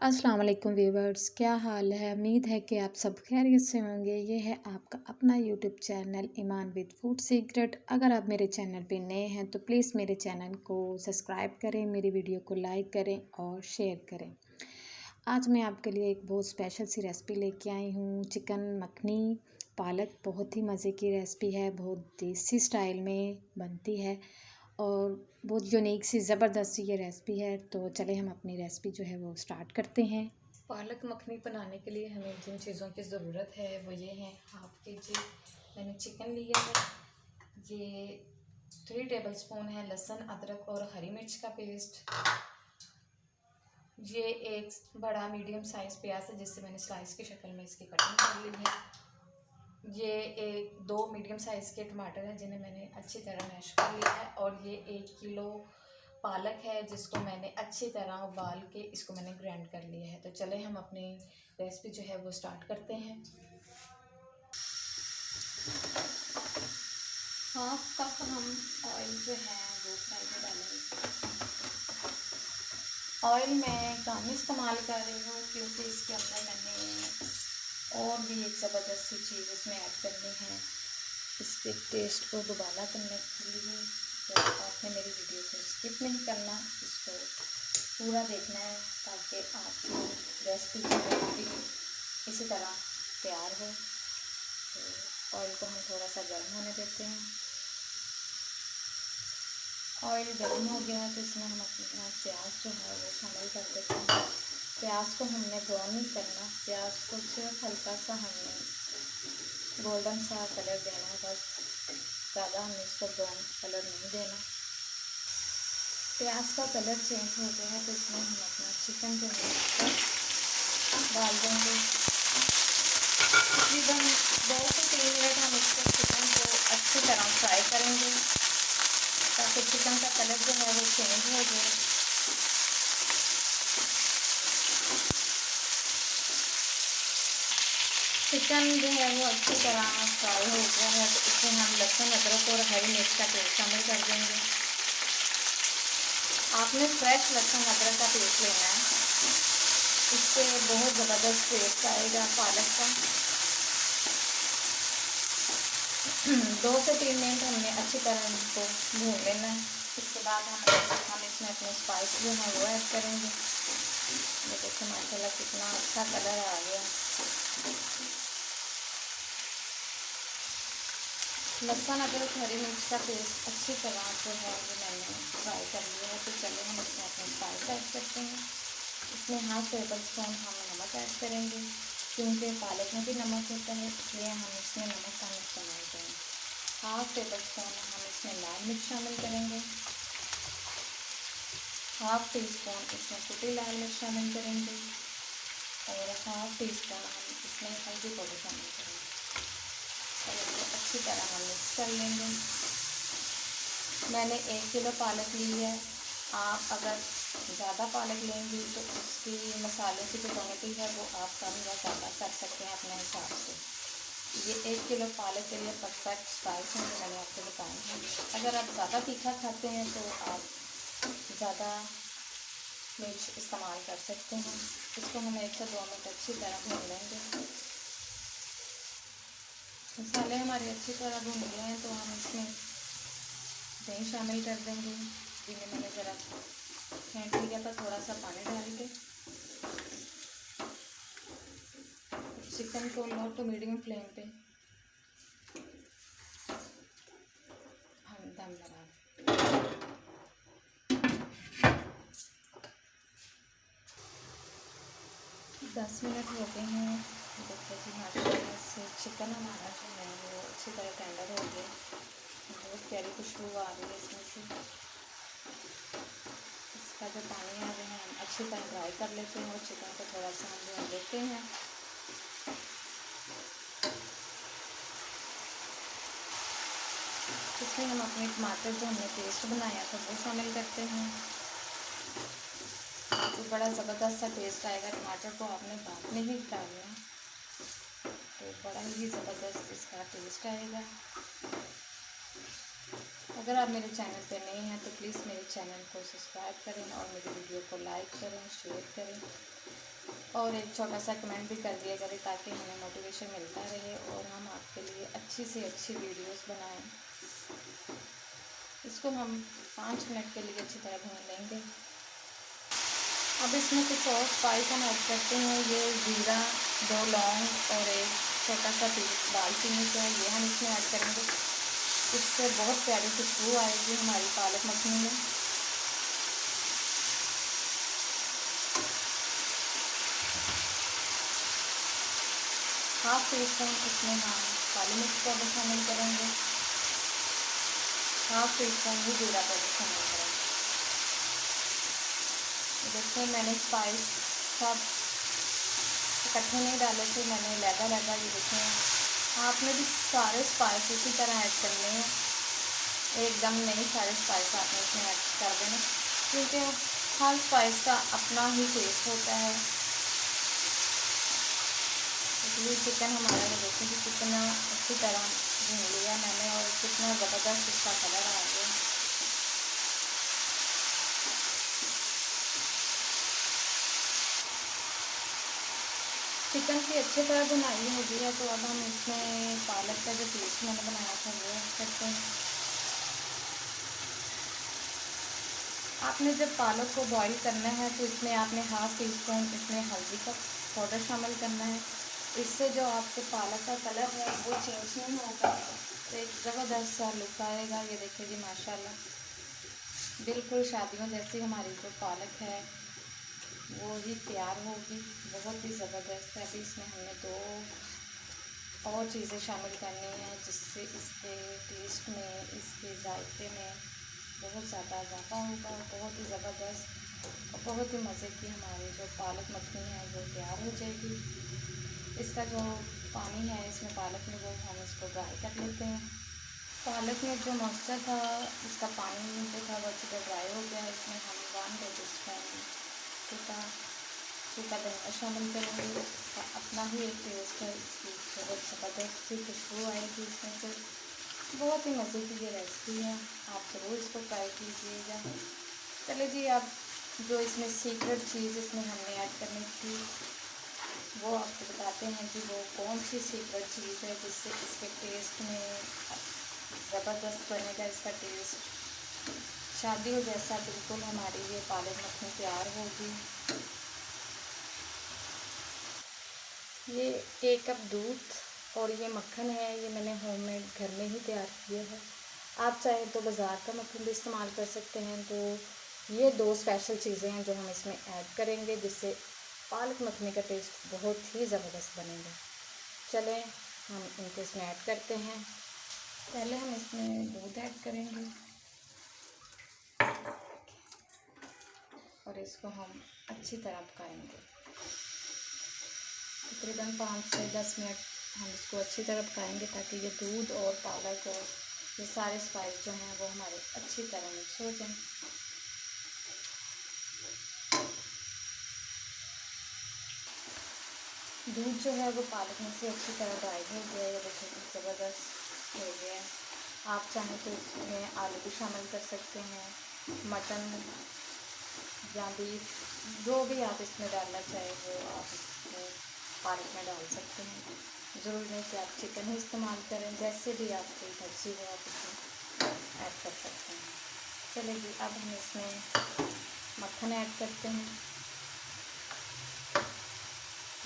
अस्सलाम वालेकुम व्यूवर्स, क्या हाल है। उम्मीद है कि आप सब खैरियत से होंगे। ये है आपका अपना YouTube channel Iman with food secret. अगर आप मेरे चैनल पे नए हैं तो प्लीज़ मेरे चैनल को सब्सक्राइब करें, मेरी वीडियो को लाइक करें और शेयर करें। आज मैं आपके लिए एक बहुत स्पेशल सी रेसिपी लेके आई हूँ, चिकन मखनी पालक। बहुत ही मज़े की रेसिपी है, बहुत देसी स्टाइल में बनती है और बहुत यूनिक सी ज़बरदस्त सी ये रेसिपी है। तो चले हम अपनी रेसिपी जो है वो स्टार्ट करते हैं। पालक मखनी बनाने के लिए हमें जिन चीज़ों की ज़रूरत है वो ये हैं। हाफ के जी मैंने चिकन लिया है। ये 3 टेबलस्पून है लहसुन, अदरक और हरी मिर्च का पेस्ट। ये एक बड़ा मीडियम साइज़ प्याज है जिससे मैंने स्लाइस की शक्ल में इसकी कटिंग कर ली है। ये एक 2 मीडियम साइज़ के टमाटर हैं जिन्हें मैंने अच्छी तरह मैश कर लिया है। और ये 1 किलो पालक है जिसको मैंने अच्छी तरह उबाल के इसको मैंने ग्राइंड कर लिया है। तो चले हम अपनी रेसिपी जो है वो स्टार्ट करते हैं। हाफ कप हम ऑयल जो है वो फ्राई में डालेंगे। ऑयल मैं कम इस्तेमाल कर रही हूँ क्योंकि इसके अंदर मैंने और भी एक ज़बरदस्त सी चीज़ इसमें ऐड करनी है, इसके टेस्ट को दोबारा करने के लिए। तो आपने मेरी वीडियो को स्किप नहीं करना, इसको पूरा देखना है ताकि आपकी रेसिपी जो है वो भी इसी तरह तैयार हो। तो ऑयल को हम थोड़ा सा गर्म होने देते हैं। ऑयल गर्म हो गया है तो इसमें हम अपना प्याज जो है वो शामिल कर देते हैं। प्याज को हमने ब्राउन नहीं करना, प्याज को सिर्फ हल्का सा हमने गोल्डन सा कलर देना है बस, ज़्यादा हमें इसको ब्राउन कलर नहीं देना। प्याज का कलर चेंज हो गया है तो इसमें हम अपना चिकन जो है डाल देंगे। तकरीबन 2 से 3 मिनट हम इसको चिकन को अच्छी तरह फ्राई करेंगे ताकि चिकन का कलर जो है वो चेंज हो जाए। चिकन जो है वो अच्छी तरह फ्राई हो गया है तो इसमें हम लहसुन, अदरक और हरी मिर्च का पेस्ट शामिल कर देंगे। आपने फ्रेश लहसुन अदरक का पेस्ट लेना है, इससे बहुत ज़बरदस्त टेस्ट आएगा पालक का। 2 से 3 मिनट हमने अच्छी तरह इनको भून लेना है। इसके बाद हम इसमें अपने स्पाइस जो है वो ऐड करेंगे। ये देखिए माशाल्लाह कितना अच्छा कलर आ गया। लहसुन, अदरक, हरी मिर्च का पेस्ट अच्छी तरह जो है वो मैंने फ्राई कर लिया है। तो चलिए हम इसमें अपने स्पाइस ऐड करते हैं। इसमें हाफ टेबल स्पून हम नमक ऐड करेंगे क्योंकि पालक में भी नमक होता है, इसलिए हम इसमें नमक कम इस्तेमाल करेंगे। हाफ टेबल स्पून हम इसमें लाल मिर्च शामिल करेंगे। हाफ टी स्पून इसमें कुटी लाल मिर्च शामिल करेंगे और हाफ टी स्पून हम इसमें हल्दी पाउडर शामिल करेंगे और इसको अच्छी तरह हम मिक्स कर लेंगे। मैंने 1 किलो पालक ली है। आप अगर ज़्यादा पालक लेंगी तो उसकी मसाले की जो क्वांटिटी है वो आप कम या ज़्यादा कर सकते हैं अपने हिसाब से। ये 1 किलो पालक के लिए परफेक्ट स्पाइस है जो मैंने आपको बताया है। अगर आप ज़्यादा तीखा खाते हैं तो आप ज़्यादा मिर्च इस्तेमाल कर सकते हैं। इसको हम 1 से 2 मिनट अच्छी तरह भून लेंगे। मसाले हमारे अच्छी तरह भून गए हैं तो हम इसमें दही शामिल कर देंगे। जिन्हें मैंने ज़रा फेंट लिया था थोड़ा सा पानी डाल के। चिकन को लो टू मीडियम फ्लेम पे हम दम लगा दें। 10 मिनट हो गए हैं। देखिए जी माशाल्लाह से चिकन हमारा जो है वो अच्छी तरह टेंडर हो गया। बहुत प्यारी खुशबू आ रही है इसमें से। इसका जो पानी आ रहा है हम अच्छी तरह ड्राई कर लेते हैं और चिकन को थोड़ा सा हम भून लेते हैं। इसमें हम अपने टमाटर जो हमने पेस्ट बनाया था वो शामिल करते हैं। तो बड़ा ज़बरदस्त सा टेस्ट आएगा। टमाटर को आपने बाद में ही डालना है तो बड़ा ही ज़बरदस्त इसका टेस्ट आएगा। अगर आप मेरे चैनल पे नए हैं तो प्लीज़ मेरे चैनल को सब्सक्राइब करें और मेरी वीडियो को लाइक करें, शेयर करें। और एक छोटा सा कमेंट भी कर दिया करें ताकि हमें मोटिवेशन मिलता रहे और हम आपके लिए अच्छी से अच्छी वीडियोस बनाएं। इसको हम 5 मिनट के लिए अच्छी तरह भून लेंगे। अब इसमें कुछ और स्पाइस हम ऐड करते हैं। ये ज़ीरा, 2 लौंग और एक छोटा सा पीस दालचीनी का, ये हम इसमें ऐड करेंगे। इससे बहुत प्यारी खुशबू आएगी हमारी पालक मखनी में। हाफ टी स्पून इसमें हम काली मिर्च पाउडर शामिल करेंगे, हाफ टी स्पून ही जीरा पाउडर शामिल करेंगे। देखिए मैंने स्पाइस सब इकट्ठे नहीं डाले थे, मैंने लहदा ये देखें। आपने भी सारे स्पाइस इसी तरह ऐड करने हैं, एकदम नहीं सारे स्पाइस आपने इसमें ऐड कर देना, क्योंकि हर स्पाइस का अपना ही टेस्ट होता है। ये चिकन हमारा है, देखिए कि कितना अच्छी तरह भून लिया मैंने और कितना ज़बरदस्त इसका कलर आ गया। चिकन की अच्छी तरह बुनाई हो गई है, तो अब हम इसमें पालक का जो पेस्ट मैंने बनाया था वो ऐड करते हैं। आपने जब पालक को बॉईल करना है तो इसमें आपने हाफ टी स्पून इसमें हल्दी का पाउडर शामिल करना है। इससे जो आपके पालक का कलर है वो चेंज नहीं होगा, तो एक ज़बरदस्त सा लुक आएगा। ये देखिए जी माशाल्लाह, बिल्कुल शादियों जैसी हमारी जो पालक है वो ही तैयार होगी, बहुत ही ज़बरदस्त है। अभी इसमें हमने 2 और चीज़ें शामिल करनी हैं जिससे इसके टेस्ट में, इसके जायके में बहुत ज़्यादा इजाफा होगा, बहुत ही ज़बरदस्त और बहुत ही मज़े की हमारी जो पालक मखनी है वो तैयार हो जाएगी। इसका जो पानी है इसमें पालक में, वो हम इसको ड्राई कर लेते हैं। पालक में जो मॉइस्चर था, इसका पानी जो था वो अच्छी तरह ड्राई हो गया है। इसमें हम 1 टेबल स्पून सूखा धनिया शामिल करेंगे। इसका अपना ही एक टेस्ट है, इसकी बहुत ज़बरदस्त सी खुशबू आएगी इसमें से। बहुत ही मज़े की ये रेसिपी है, आप ज़रूर इसको ट्राई कीजिएगा। चलिए जी, अब जो इसमें सीक्रेट चीज़ इसमें हमने ऐड करनी थी वो आपको बताते हैं कि वो कौन सी सीक्रेट चीज़ है जिससे इसके टेस्ट में ज़बरदस्त बनेगा इसका टेस्ट। शादियों जैसा बिल्कुल हमारी ये पालक मखनी तैयार होगी। ये 1 कप दूध और ये मक्खन है, ये मैंने होममेड घर में ही तैयार किया है। आप चाहे तो बाज़ार का मक्खन भी इस्तेमाल कर सकते हैं। तो ये 2 स्पेशल चीज़ें हैं जो हम इसमें ऐड करेंगे जिससे पालक मखनी का टेस्ट बहुत ही ज़बरदस्त बनेगा। चलें हम इनको इसमें ऐड करते हैं। पहले हम इसमें दूध ऐड करेंगे और इसको हम अच्छी तरह पकाएंगे। तकरीबन 5 से 10 मिनट हम इसको अच्छी तरह पकाएंगे ताकि ये दूध और पालक और ये सारे स्पाइस जो हैं वो हमारे अच्छी तरह मिक्स हो जाएं। दूध जो है वो पालक में से अच्छी तरह ड्राई हो गया है, ये देखिए ज़बरदस्त हो गया है। आप चाहें तो इसमें आलू भी शामिल कर सकते हैं, मटन या बीफ, जो भी आप इसमें डालना चाहें वो आप इसमें पालक में डाल सकते हैं। ज़रूरी नहीं कि आप चिकन ही इस्तेमाल करें, जैसे भी आपकी मर्ज़ी हो आप इसमें ऐड कर सकते हैं। चलिए जी, अब हम इसमें मक्खन ऐड करते हैं।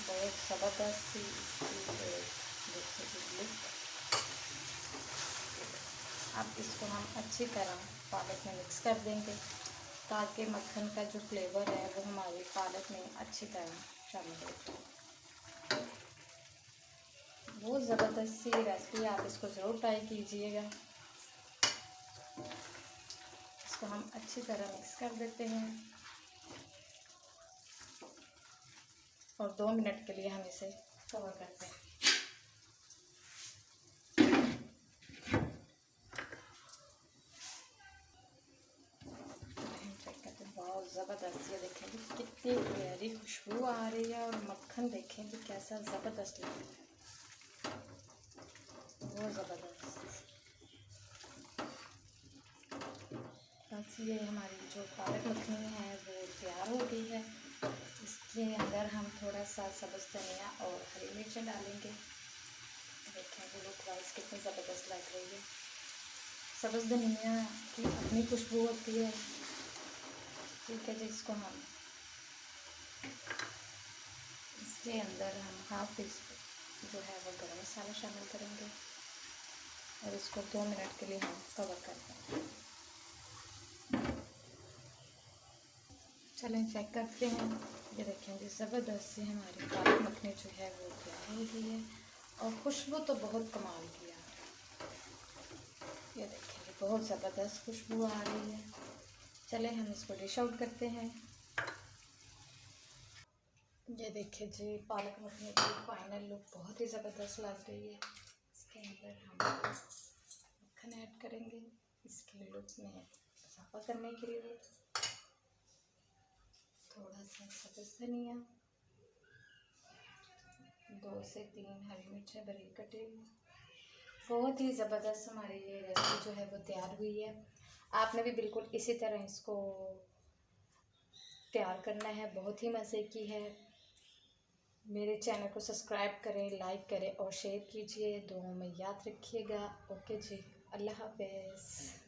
बहुत ज़बरदस्त सी इसकी लुक। अब इसको हम अच्छी तरह पालक में मिक्स कर देंगे ताकि मक्खन का जो फ्लेवर है वो हमारी पालक में अच्छी तरह शामिल हो जाए। बहुत ज़बरदस्त सी रेसिपी, आप इसको ज़रूर ट्राई कीजिएगा। इसको हम अच्छी तरह मिक्स कर देते हैं और 2 मिनट के लिए हम इसे कवर करते हैं। बहुत ज़बरदस्त, ये देखेंगे कितनी प्यारी खुशबू आ रही है और मक्खन देखेंगे कैसा ज़बरदस्त लग रहा है, बहुत ज़बरदस्त। बस ये हमारी जो पालक मखनी है वो तैयार हो गई है। इसके अंदर हम थोड़ा सा सब्ज़ धनिया और हरी मिर्च डालेंगे। देखें वो लुक वाइज कितनी ज़बरदस्त लग रही है। सब्ज़ धनिया की अपनी खुशबू होती है। ठीक है, जिसको हम इसके अंदर हम हाफ टी स्पून जो है वो गरम मसाला शामिल करेंगे और इसको 2 मिनट के लिए हम कवर कर देंगे। चलें चेक करते हैं। ये देखेंगे ज़बरदस्त सी हमारी पालक मखनी जो है वो तैयार हो गई है और खुशबू तो बहुत कमाल की आ रही है। ये देखेंगे बहुत ज़बरदस्त खुशबू आ रही है। चलें हम इसको डिश आउट करते हैं। ये देखिए जी, पालक मखनी की फाइनल लुक बहुत ही ज़बरदस्त लग रही है। इसके अंदर हम मक्खन ऐड करेंगे इसके लुक में इजाफा करने के लिए। थोड़ा सा सब्ज़ धनिया, 2 से 3 हरी मिर्चें बारीक कटी हुई। बहुत ही ज़बरदस्त हमारी ये रेसिपी जो है वो तैयार हुई है। आपने भी बिल्कुल इसी तरह इसको तैयार करना है। बहुत ही मज़े की है। मेरे चैनल को सब्सक्राइब करें, लाइक करें और शेयर कीजिए। दुआओं में याद रखिएगा। ओके जी, अल्लाह हाफ़िज़।